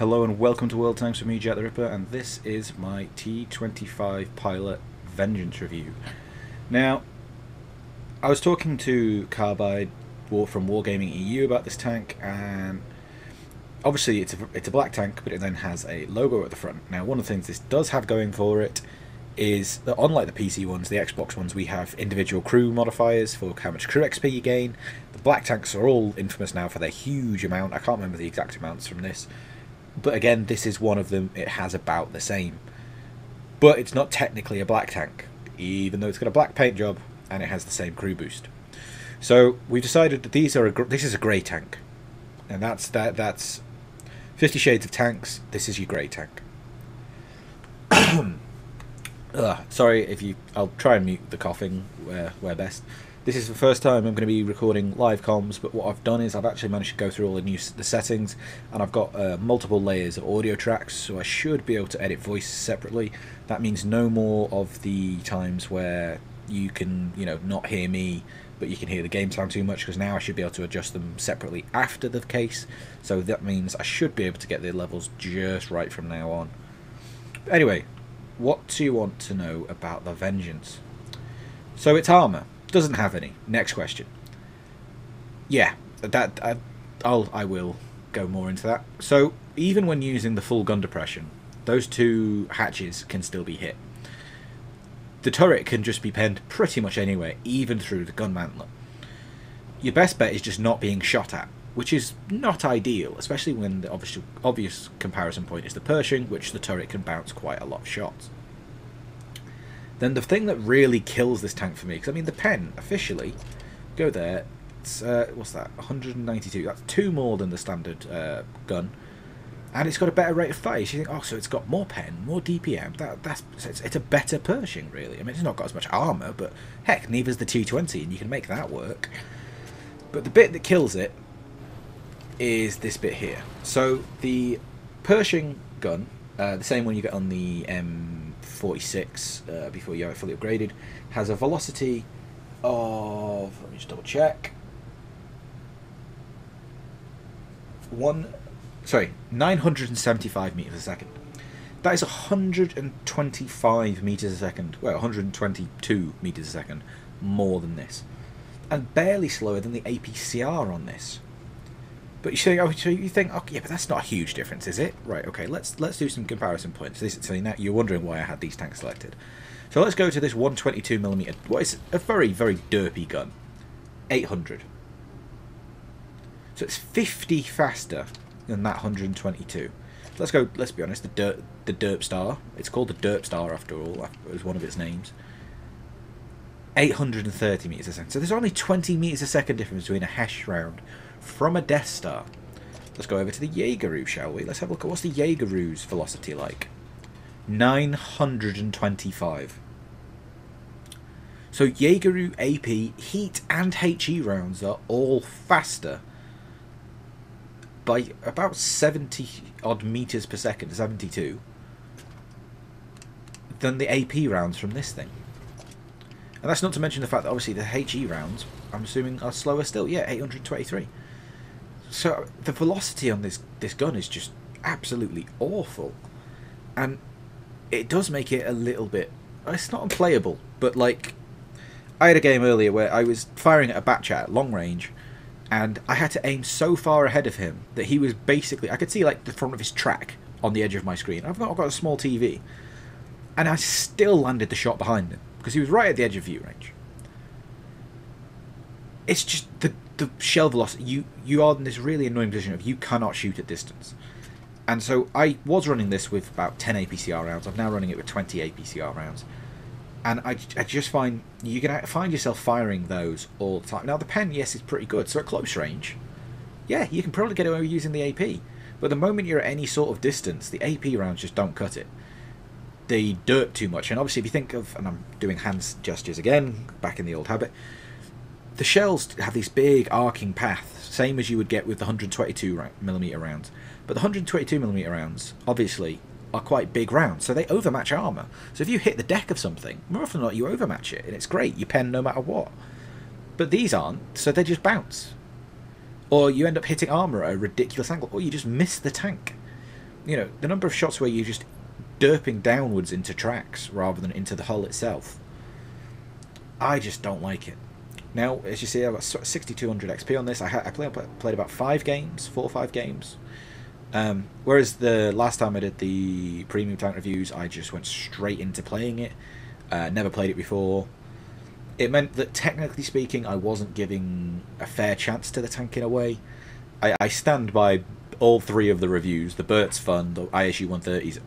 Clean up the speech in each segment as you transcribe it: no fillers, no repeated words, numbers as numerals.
Hello and welcome to World Tanks with me, Jack the Ripper, and this is my T25 Pilot Vengeance review. Now, I was talking to Carbide from Wargaming EU about this tank, and obviously it's a black tank, but it then has a logo at the front. Now, one of the things this does have going for it is that unlike the PC ones, the Xbox ones, we have individual crew modifiers for how much crew XP you gain. The black tanks are all infamous now for their huge amount. I can't remember the exact amounts from this. But again, this is one of them. It has about the same. But it's not technically a black tank, even though it's got a black paint job and it has the same crew boost. So we've decided that this is a grey tank. And that's 50 Shades of Tanks. This is your grey tank. Sorry if you... I'll try and mute the coughing where best. This is the first time I'm going to be recording live comms, but what I've done is I've actually managed to go through all the settings, and I've got multiple layers of audio tracks, so I should be able to edit voices separately. That means no more of the times where you can, not hear me, but you can hear the game sound too much, because now I should be able to adjust them separately after the case, so that means I should be able to get the levels just right from now on. Anyway, what do you want to know about the Vengeance? So it's armour. Doesn't have any. Next question. Yeah, I will go more into that. So even when using the full gun depression, those two hatches can still be hit. The turret can just be penned pretty much anywhere, even through the gun mantler. Your best bet is just not being shot at, which is not ideal, especially when the obvious comparison point is the Pershing, which the turret can bounce quite a lot of shots. Then the thing that really kills this tank for me, because I mean the pen, officially, go there, it's, what's that, 192, that's 2 more than the standard gun, and it's got a better rate of fire. So you think, oh, so it's got more pen, more DPM, it's a better Pershing, really. I mean, it's not got as much armour, but heck, neither's the T20, and you can make that work. But the bit that kills it is this bit here. So the Pershing gun, the same one you get on the M46 before you have it fully upgraded, has a velocity of, let me just double check, 975 meters a second. That is 125 meters a second, well, 122 meters a second more than this, and barely slower than the APCR on this. But so you think, okay, yeah, but that's not a huge difference, is it? Right, okay, let's do some comparison points. So now you're wondering why I had these tanks selected. So let's go to this 122mm, what is a very, very derpy gun. 800. So it's 50 faster than that 122. Let's go, let's be honest, the Derp Star. It's called the Derp Star after all, it was one of its names. 830 meters a second. So there's only 20 meters a second difference between a Hesh round from a Death Star. Let's go over to the Jaegeru, shall we? Let's have a look at what's the Jaegeru's velocity like. 925. So Jaegeru AP, Heat and HE rounds are all faster by about 70 odd meters per second, 72, than the AP rounds from this thing. And that's not to mention the fact that obviously the HE rounds, I'm assuming, are slower still. Yeah, 823. So the velocity on this gun is just absolutely awful, and it does make it a little bit, it's not unplayable, but like I had a game earlier where I was firing at a bat chat at long range, and I had to aim so far ahead of him that he was basically, I could see like the front of his track on the edge of my screen. I've got a small TV, and I still landed the shot behind him because he was right at the edge of view range. It's just the shell velocity. You are in this really annoying position of you cannot shoot at distance. And so I was running this with about 10 APCR rounds. I'm now running it with 20 APCR rounds. And I just find you're going to find yourself firing those all the time. Now the pen, yes, is pretty good. So at close range, yeah, you can probably get away with using the AP. But the moment you're at any sort of distance, the AP rounds just don't cut it. They derp too much. And obviously if you think of, and I'm doing hands gestures again, back in the old habit, the shells have these big arcing paths, same as you would get with the 122mm rounds. But the 122mm rounds, obviously, are quite big rounds, so they overmatch armour. So if you hit the deck of something, more often than not you overmatch it, and it's great, you pen no matter what. But these aren't, so they just bounce. Or you end up hitting armour at a ridiculous angle, or you just miss the tank. you know, the number of shots where you're just derping downwards into tracks rather than into the hull itself. I just don't like it. Now, as you see, I've got 6,200 XP on this. I played about 4 or 5 games. Whereas the last time I did the premium tank reviews, I just went straight into playing it. Never played it before. It meant that, technically speaking, I wasn't giving a fair chance to the tank in a way. I stand by all 3 of the reviews. The butt's fun, the ISU 130's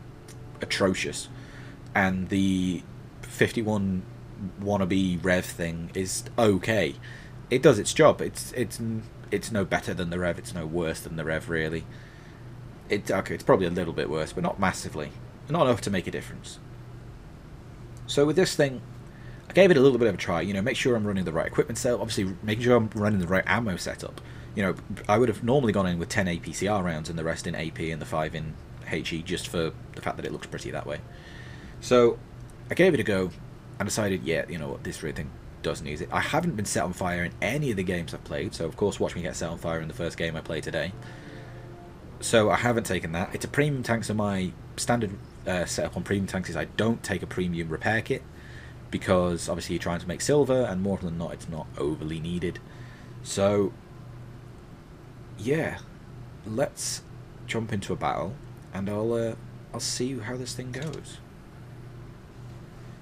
atrocious, and the 51 wannabe rev thing is okay. It does its job. It's no better than the rev. It's no worse than the rev, really. It's probably a little bit worse, but not massively. Not enough to make a difference. So with this thing, I gave it a little bit of a try. You know, make sure I'm running the right equipment setup. Obviously, making sure I'm running the right ammo setup. You know, I would have normally gone in with 10 APCR rounds and the rest in AP and the 5 in HE, just for the fact that it looks pretty that way. So I gave it a go and decided, yeah, you know what, this really thing does need it. I haven't been set on fire in any of the games I've played, so of course watch me get set on fire in the first game I played today. So I haven't taken that. It's a premium tank, so my standard setup on premium tanks is I don't take a premium repair kit, because obviously you're trying to make silver, and more than not, it's not overly needed. So yeah, let's jump into a battle, and I'll see how this thing goes.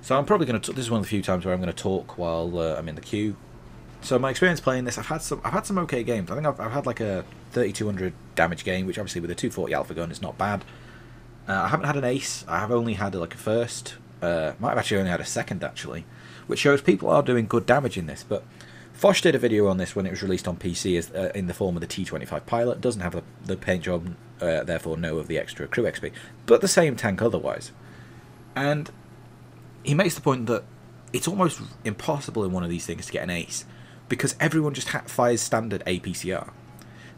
So I'm probably going to. This is one of the few times where I'm going to talk while I'm in the queue. So my experience playing this, I've had some okay games. I think I've had like a 3,200 damage game, which obviously with a 240 alpha gun is not bad. I haven't had an ace. I have only had like a first. Might have actually only had a second actually, which shows people are doing good damage in this. But Foch did a video on this when it was released on PC as in the form of the T25 pilot. Doesn't have the paint job, therefore no of the extra crew XP, but the same tank otherwise. And he makes the point that it's almost impossible in one of these things to get an ace, because everyone just fires standard APCR.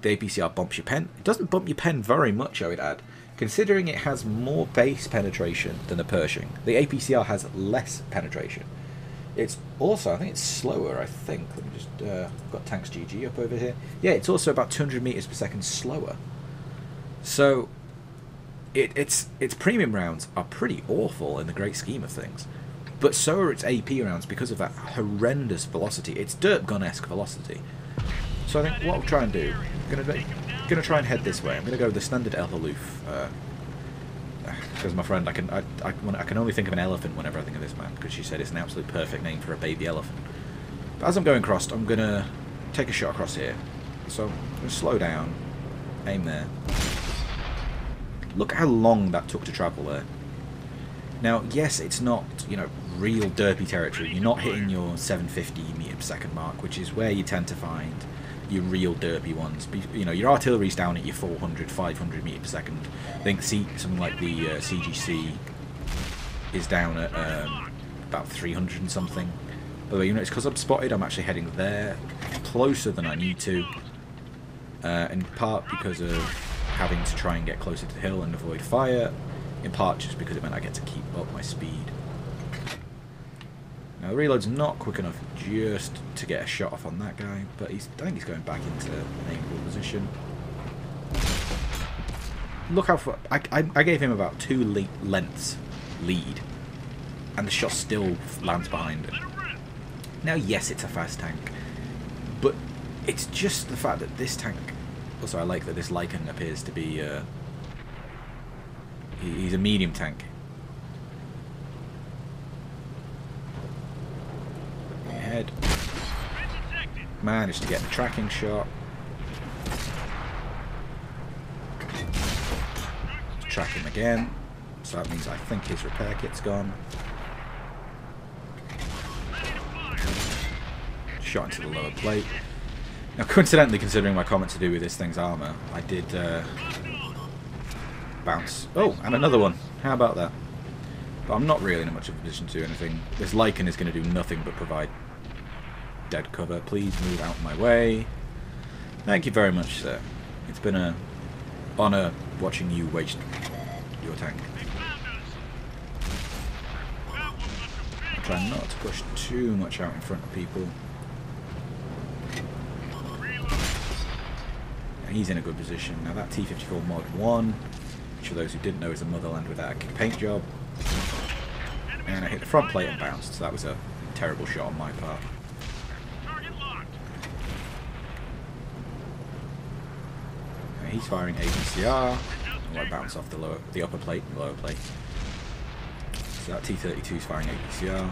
The APCR bumps your pen. It doesn't bump your pen very much, I would add, considering it has more base penetration than the Pershing. The APCR has less penetration. It's also, I think it's slower, I think. Let me just, I've got Tanks GG up over here. Yeah, it's also about 200 meters per second slower. So its premium rounds are pretty awful in the great scheme of things, but so are its AP rounds because of that horrendous velocity. It's dirt gun-esque velocity. So I think what I'll try and do, I'm gonna try and head this way. I'm gonna go the standard Aloof, because my friend, I can only think of an elephant whenever I think of this man, because she said it's an absolute perfect name for a baby elephant. But as I'm going across, I'm gonna take a shot across here. So I'm gonna slow down, aim there. Look how long that took to travel there. Now, yes, it's not, you know, real derpy territory. You're not hitting your 750 meter per second mark, which is where you tend to find your real derpy ones. You know, your artillery's down at your 400, 500 meter per second. I think something like the CGC is down at about 300 and something. By the way, you know, it's because I'm spotted. I'm actually heading there, closer than I need to, in part because of having to try and get closer to the hill and avoid fire, in part just because it meant I get to keep up my speed. Now the reload's not quick enough just to get a shot off on that guy, but I think he's going back into an aimable position. Look how far, I gave him about 2 lengths lead, and the shot still lands behind him. Now yes, it's a fast tank, but it's just the fact that this tank. Also, I like that this Lycan appears to be, he's a medium tank. Head. Managed to get the tracking shot. Track him again. So that means I think his repair kit's gone. Shot into the lower plate. Now, coincidentally, considering my comment to do with this thing's armour, I did bounce. Oh, and another one. How about that? But I'm not really in much of a position to do anything. This Lycan is going to do nothing but provide dead cover. Please move out of my way. Thank you very much, sir. It's been an honour watching you waste your tank. I try not to push too much out in front of people. He's in a good position. Now that T-54 mod 1, which for those who didn't know is a motherland without a paint job. And I hit the front plate and bounced, so that was a terrible shot on my part. And he's firing APCR. Oh, I bounce off the upper plate and lower plate. So that T-32 is firing APCR.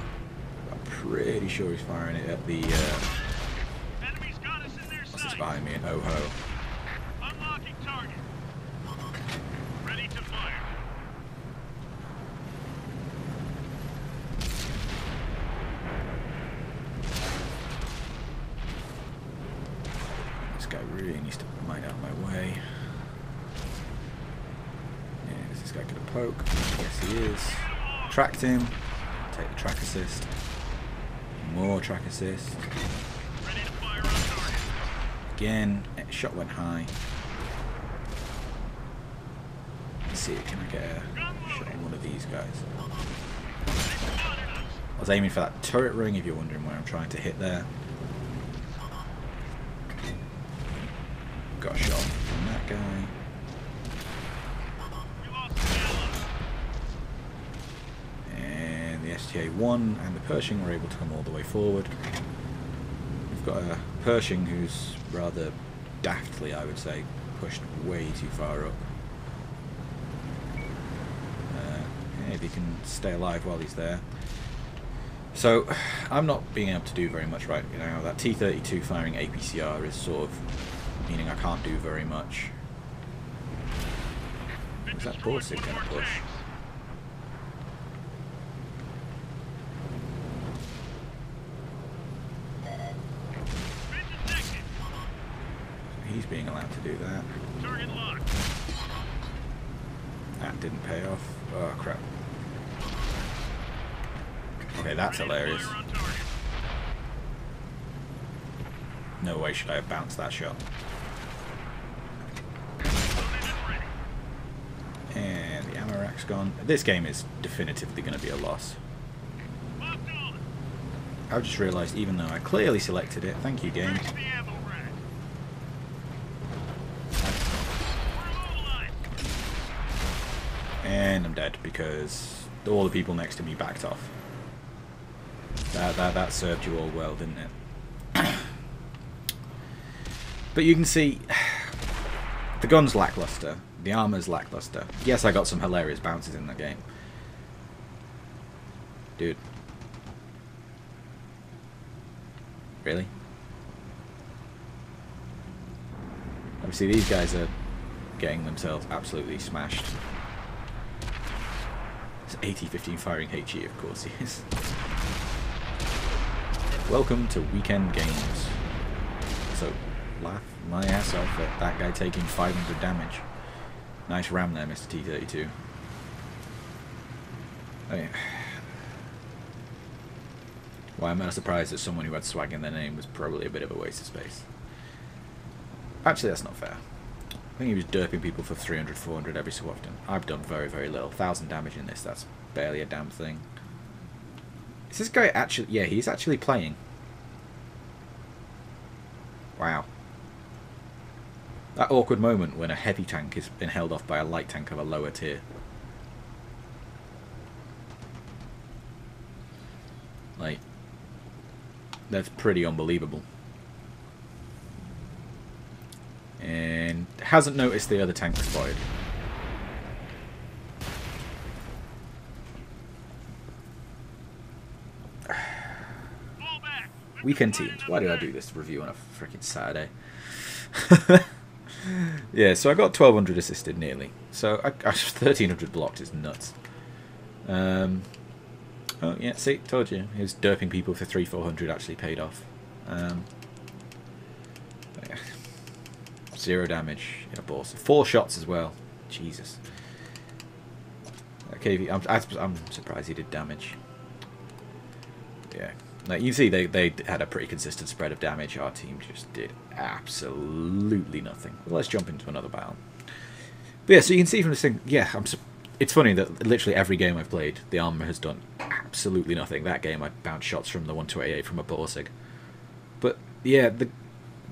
I'm pretty sure he's firing it at the... what's this behind me? An OHO. Unlocking target. Ready to fire. This guy really needs to mine out of my way. Yeah, is this guy gonna poke? Yes, he is. Tracked him. Take the track assist. More track assist. Ready to fire on target. Again, shot went high. Let's see, can I get a shot on one of these guys? I was aiming for that turret ring, if you're wondering where I'm trying to hit there. Got a shot from that guy. And the STA-1 and the Pershing were able to come all the way forward. We've got a Pershing who's rather daftly, I would say, pushed way too far up. If he can stay alive while he's there. So, I'm not being able to do very much right now. That T-32 firing APCR is sort of meaning I can't do very much. Is that Borsig going to push? He's being allowed to do that. Target locked. That didn't pay off. Oh crap. Okay, that's hilarious. Fire on target. No way should I have bounced that shot. And the ammo rack's gone. This game is definitively going to be a loss. Locked on. I've just realised, even though I clearly selected it, thank you game, Fix the ammo rack. We're mobilized. and I'm dead because all the people next to me backed off. That served you all well, didn't it? But you can see the gun's lackluster, the armor's lackluster. Yes, I got some hilarious bounces in that game. Dude. Really? Obviously these guys are getting themselves absolutely smashed. It's AT-15 firing HE, of course he is. Welcome to Weekend Games. So, laugh my ass off at that guy taking 500 damage. Nice ram there, Mr. T-32. I mean, why am I surprised that someone who had swag in their name was probably a bit of a waste of space? Actually, that's not fair. I think he was derping people for 300, 400 every so often. I've done very, very little. 1,000 damage in this, that's barely a damn thing. Is this guy actually... Yeah, he's actually playing. Wow. That awkward moment when a heavy tank has been held off by a light tank of a lower tier. Like, that's pretty unbelievable. And hasn't noticed the other tank spotted. Weekend teams. Why did I do this review on a freaking Saturday? Yeah, so I got 1,200 assisted nearly. So 1,300 blocked is nuts. Oh yeah, see, told you. He was derping people for 300-400 actually paid off. Yeah. 0 damage in a ball. So 4 shots as well. Jesus. Okay, I'm surprised he did damage. Yeah. Like you see, they had a pretty consistent spread of damage. Our team just did absolutely nothing. Well, let's jump into another battle. But yeah, so you can see from this thing, yeah, it's funny that literally every game I've played, the armor has done absolutely nothing. That game I bounced shots from the 128 from a Borsig. But yeah,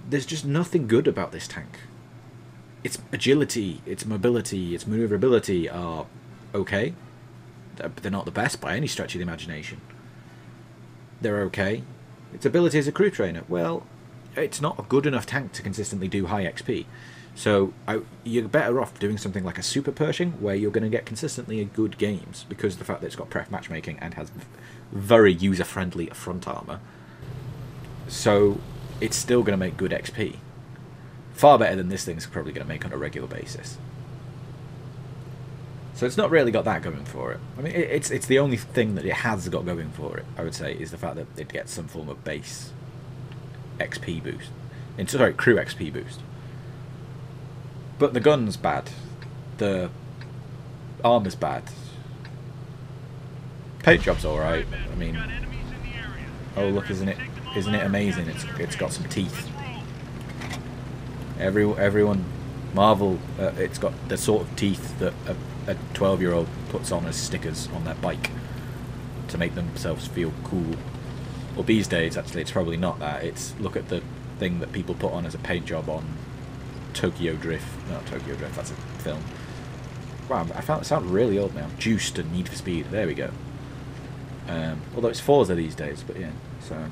there's just nothing good about this tank. its agility, its mobility, its maneuverability are okay. But they're not the best by any stretch of the imagination. They're okay. Its ability as a crew trainer, well, it's not a good enough tank to consistently do high XP. So you're better off doing something like a Super Pershing, where you're going to get consistently good games, because of the fact that it's got pref matchmaking and has very user-friendly front armor. So it's still going to make good XP. Far better than this thing's probably going to make on a regular basis. So it's not really got that going for it. I mean, it's the only thing that it has got going for it, I would say, is the fact that it gets some form of base XP boost. Sorry, crew XP boost. But the gun's bad. The armor's bad. Paint job's alright. I mean, oh look, isn't it amazing? It's got some teeth. Everyone marvel. It's got the sort of teeth that a 12-year-old puts on as stickers on their bike to make themselves feel cool. Well, these days, actually, it's probably not that. It's, look at the thing that people put on as a paint job on Tokyo Drift. Not Tokyo Drift, that's a film. Wow, I found it sound really old now. Juiced and Need for Speed. There we go. Although it's Forza these days, but yeah, so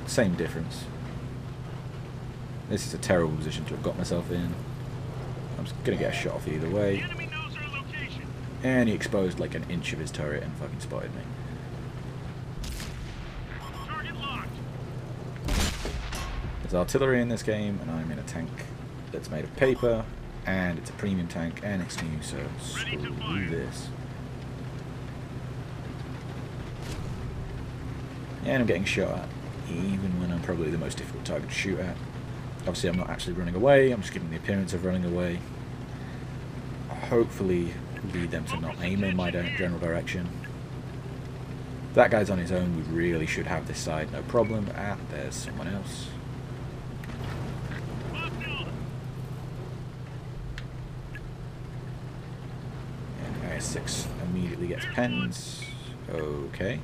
same difference. This is a terrible position to have got myself in. I'm just gonna get a shot off either way. And he exposed like an inch of his turret and fucking spotted me. There's artillery in this game, and I'm in a tank that's made of paper, and it's a premium tank, and it's new, so screw this. And I'm getting shot at, even when I'm probably the most difficult target to shoot at. Obviously I'm not actually running away, I'm just giving the appearance of running away. Hopefully lead them to not aim in my general direction. If that guy's on his own, we really should have this side, no problem. Ah, there's someone else. And IS-6 immediately gets pens. Okay.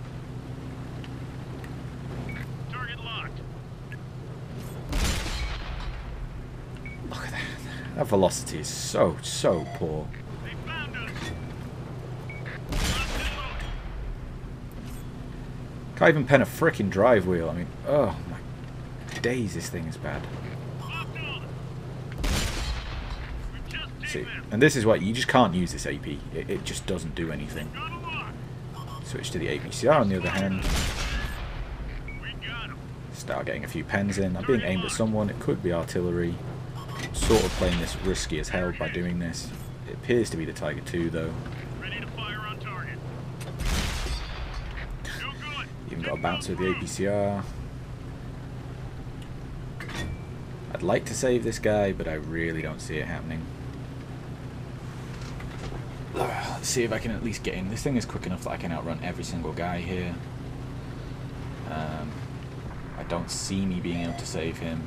Look at that. That velocity is so poor. Can't even pen a frickin' drive wheel. I mean, oh my days, this thing is bad. See, and this is what you just can't use this AP. It just doesn't do anything. Switch to the APCR on the other hand. Start getting a few pens in. I'm being aimed at someone. It could be artillery. Sort of playing this risky as hell by doing this. It appears to be the Tiger II though. Even got a bouncer with the APCR. I'd like to save this guy, but I really don't see it happening. Let's see if I can at least get in. This thing is quick enough that I can outrun every single guy here. I don't see me being able to save him.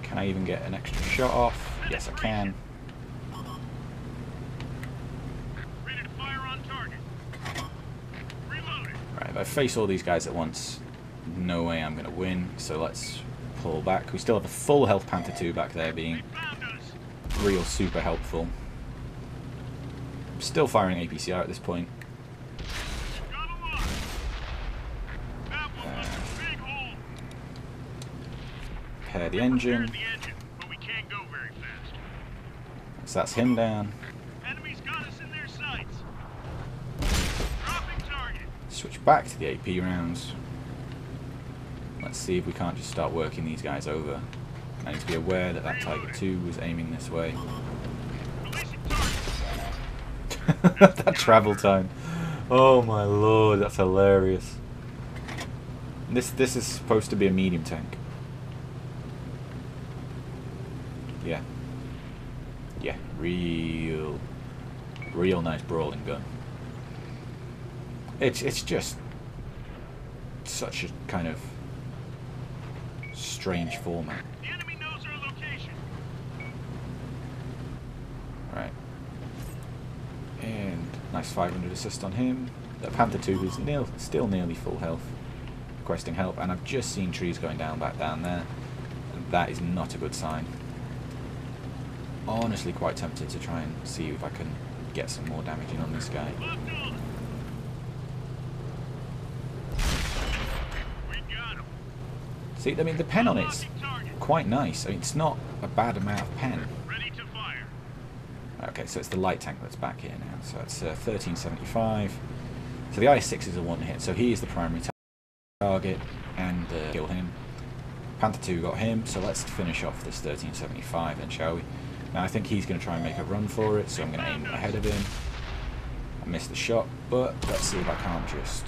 Can I even get an extra shot off? Yes, I can. Right, if I face all these guys at once, no way I'm going to win. So let's pull back. We still have a full health Panther II back there being real super helpful. I'm still firing APCR at this point. Repair the engine. So that's him down. Switch back to the AP rounds. Let's see if we can't just start working these guys over. I need to be aware that that Tiger II was aiming this way. That travel time. Oh my lord, that's hilarious. This is supposed to be a medium tank. Yeah. Yeah, real nice brawling gun. It's just such a kind of strange format. The enemy knows our location. Right. And nice 500 assist on him. That Panther II is still nearly full health. requesting help, and I've just seen trees going down back down there. And that is not a good sign. Honestly quite tempted to try and see if I can get some more damage in on this guy. See, I mean, the pen on it's quite nice. I mean, it's not a bad amount of pen. Okay, so it's the light tank that's back here now. So it's 1375. So the I-6 is a one hit, so he is the primary target, and kill him. Panther 2 got him, so let's finish off this 1375 then, shall we? Now I think he's going to try and make a run for it, so I'm going to aim ahead of him. I missed the shot, but let's see if I can't just...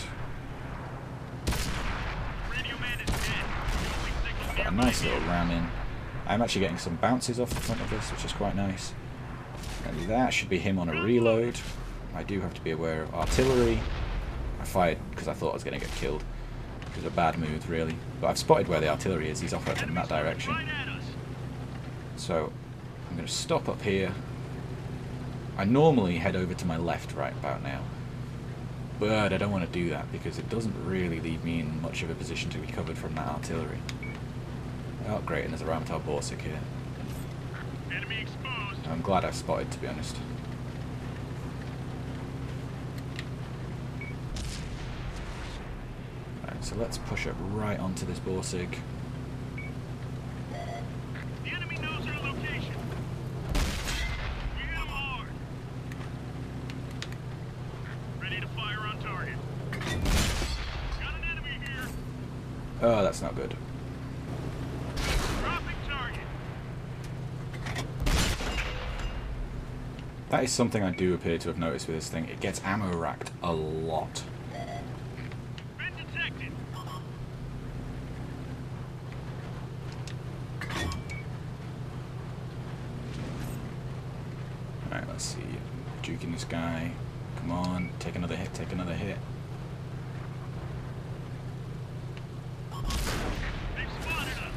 I've got a nice little ram in. I'm actually getting some bounces off the front of this, which is quite nice. And that should be him on a reload. I do have to be aware of artillery. I fired because I thought I was going to get killed. It was a bad move, really. But I've spotted where the artillery is. He's off in that direction. So I'm going to stop up here. I normally head over to my left right about now. But I don't want to do that because it doesn't really leave me in much of a position to be covered from that artillery. Oh, great, and there's a Ramtar Borsig here. Enemy exposed. I'm glad I've spotted, to be honest. Right, so let's push up right onto this Borsig. The enemy knows our location. We hit him hard. Ready to fire on target. Got an enemy here. Oh, that's not good. Dropping target. That is something I do appear to have noticed with this thing. It gets ammo racked a lot. Been detected. Alright, let's see. Juking this guy. Come on, take another hit, take another hit. They've spotted us.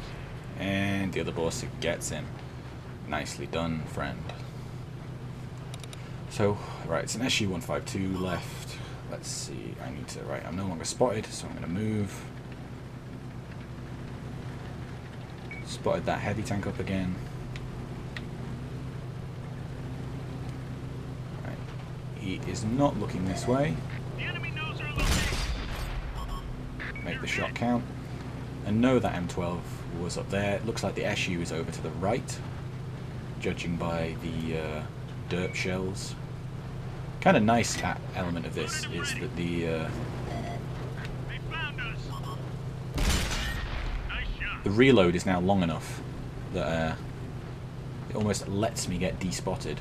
And the other Borsig gets him. Nicely done, friend. So, right, it's an SU-152 left. Let's see, I need to, right, I'm no longer spotted, so I'm going to move. Spotted that heavy tank up again. Right, he is not looking this way. The enemy knows our location. Make the shot count. And know that M12 was up there. It looks like the SU is over to the right, judging by the dirt shells. Kind of nice element of this is that the They found us. Nice shot. the reload is now long enough that it almost lets me get despotted.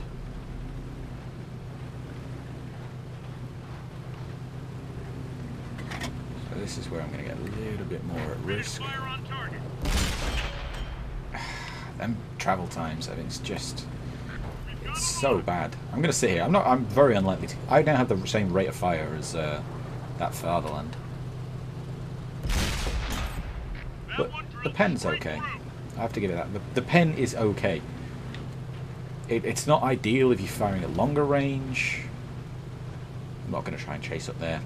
So this is where I'm going to get a little bit more at Ready to risk. fire on target. Them travel times, I mean, it's just... It's so bad. I'm going to sit here. I'm very unlikely to... I now have the same rate of fire as that Fatherland. But the pen's okay. I have to give it that. The pen is okay. It's not ideal if you're firing at longer range. I'm not going to try and chase up there.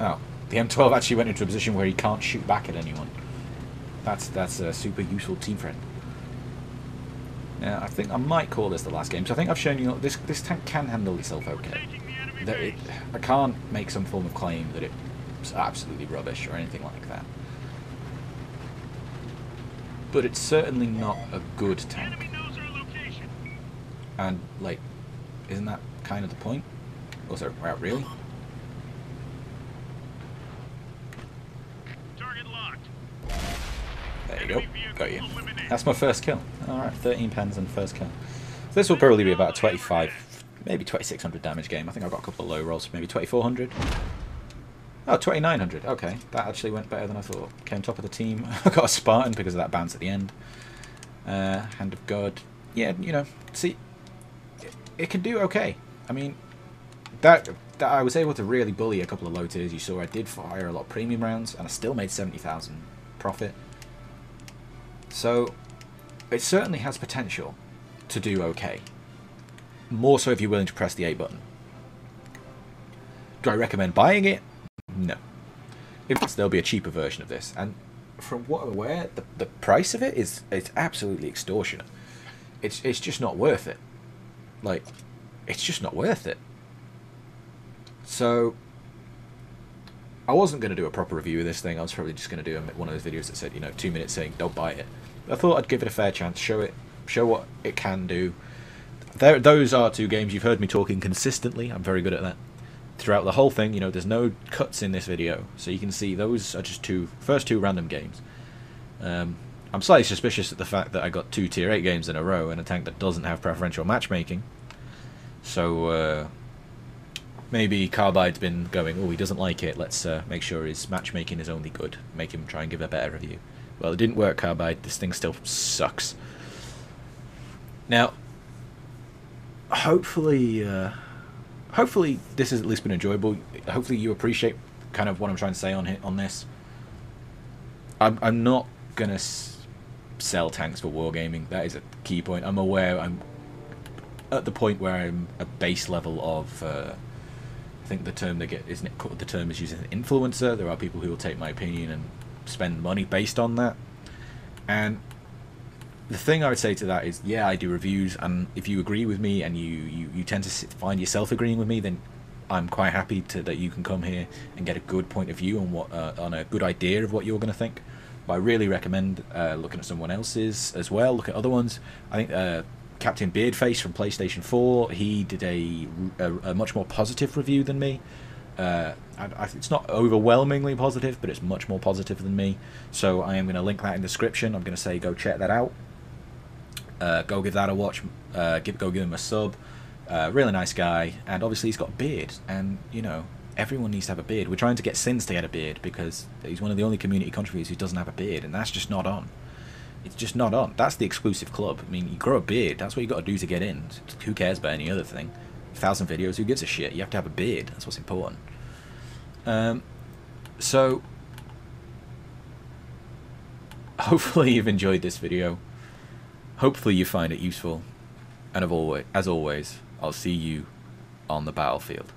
Oh, the M12 actually went into a position where he can't shoot back at anyone. That's a super useful team friend. Now, I think I might call this the last game. So I think I've shown you this tank can handle itself okay. Taking the enemy That base. I can't make some form of claim that it's absolutely rubbish or anything like that. But it's certainly not a good The tank. enemy knows our location. And, like, isn't that kind of the point? Also, wow, really? Target locked. There you go. Got you. That's my first kill. Alright, 13 pens and first kill. So this will probably be about a 25, maybe 2600 damage game. I think I've got a couple of low rolls, maybe 2400. Oh, 2900. Okay, that actually went better than I thought. Came top of the team. I got a Spartan because of that bounce at the end. Hand of God. Yeah, you know, see, it can do okay. I mean, that I was able to really bully a couple of low tiers. You saw I did fire a lot of premium rounds, and I still made 70,000 profit. So, it certainly has potential to do okay. More so if you're willing to press the A button. Do I recommend buying it? No. In fact, there'll be a cheaper version of this, and from what I'm aware, the price of it is it's absolutely extortionate. It's just not worth it. Like, it's just not worth it. So, I wasn't going to do a proper review of this thing. I was probably just going to do one of those videos that said, you know, 2 minutes saying don't buy it. I thought I'd give it a fair chance, show what it can do. Those are 2 games. You've heard me talking consistently. I'm very good at that. Throughout the whole thing, you know, there's no cuts in this video, so you can see those are just first two random games. I'm slightly suspicious at the fact that I got 2 tier 8 games in a row in a tank that doesn't have preferential matchmaking. So maybe Carbide's been going, oh, he doesn't like it, let's make sure his matchmaking is only good, make him try and give a better review. Well, it didn't work, Carbide. This thing still sucks. Now, hopefully this has at least been enjoyable. Hopefully you appreciate kind of what I'm trying to say on this. I'm not gonna sell tanks for wargaming. That is a key point. I'm aware I'm at the point where I'm a base level of I think the term the term is used as influencer. There are people who will take my opinion and spend money based on that. And the thing I would say to that is, yeah, I do reviews, and if you agree with me and you tend to find yourself agreeing with me, then I'm quite happy that you can come here and get a good point of view on on a good idea of what you're going to think. But I really recommend looking at someone else's as well. Look at other ones. I think Captain Beardface from PlayStation 4, he did a much more positive review than me. It's not overwhelmingly positive, but it's much more positive than me. So I am going to link that in the description. I'm going to say go check that out. Go give that a watch. Go give him a sub. Really nice guy, and obviously he's got a beard, and you know, everyone needs to have a beard. We're trying to get Sins to get a beard because he's one of the only community contributors who doesn't have a beard, and that's just not on. It's just not on. That's the exclusive club. I mean, you grow a beard, that's what you got to do to get in. Who cares about any other thing? 1,000 videos, who gives a shit? You have to have a beard. That's what's important. So hopefully you've enjoyed this video. Hopefully you find it useful. And as always, I'll see you on the battlefield.